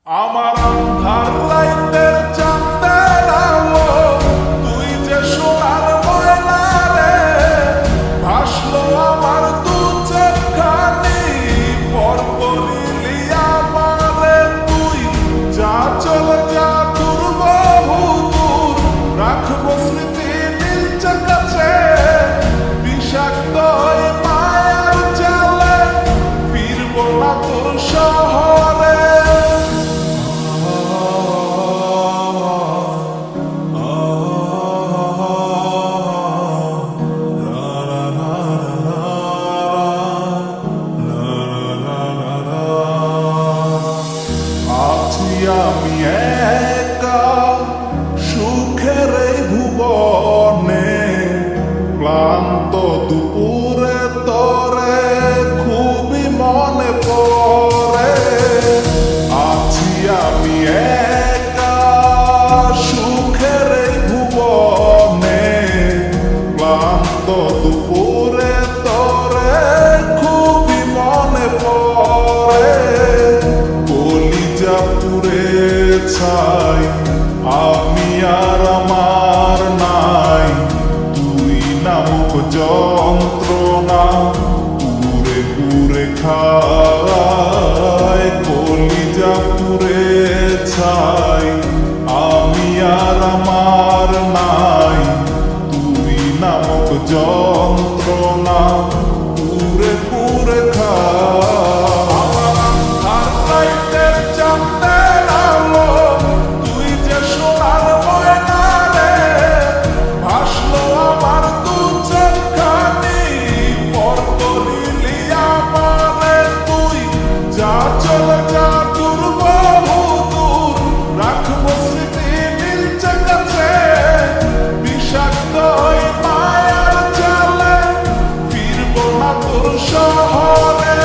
আমার আন্ধার রাইতের চাঁদের আলো তুই যে সোনার ময়না রে, ভাসলো আমার দু চোখখানি পর করিলি আমারে তুই। যা চলে যা দূর বহু দূর, রাখবো স্মৃতি নীলচে কাছে, বিষাক্ত ওই মায়ার জালে ফিরবো না তোর শহরে। আমি একা সুখের এই ভুবনে, ক্লান্ত দুপুরে তরে খুবই মনে পড়ে। আছি আমি একা সুখের এই ভুবনে, ক্লান্ত দুপুরে তরে খুবই মনে পড়ে। কলিজা পুরে ছাই আমি আর আমার নাই, তুই নামক যন্ত্রণা পুরে পুরে খায়। কলিজা পুরে ছাই আমি আর আমার নাই, তুই নামক যন্ত্রণা পুরে পুরে খায়। চলে যা দূর বহু দূর, রাখবো স্মৃতি নীলচে কাছে, বিষাক্ত ওই মায়ার জালে ফিরবো না তোর শহরে।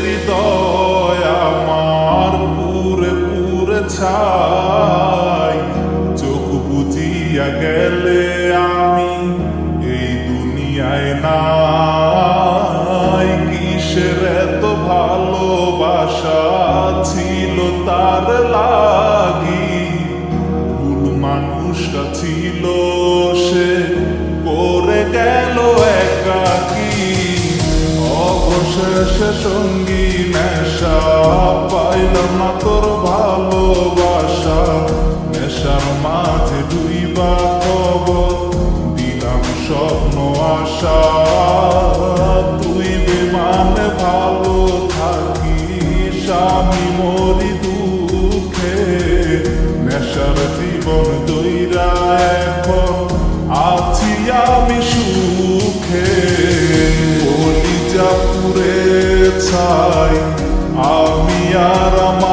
হৃদয় আমার পুরে পুরে ছাই, চোখ বুঝিয়া গেলে আমি এই দুনিয়ায় নাই। কিসের এত ভালোবাসা ছিল তার লাগি, ভুল মানুষটা ছিল সে করে গেল একাকী। অবশেষে সঙ্গী নেশা পাইলাম না তোর ভালোবাসা, নেশার মাঝে ডুইবা খবর দিলাম স্বপ্ন আশা। তুই বিমানে ভালো থাকিস আমি মরি দুঃখে, নেশার জীবন দইরা এখন আছি আমি সুখে। কলিজা পুরে ছাই আমি আর আমার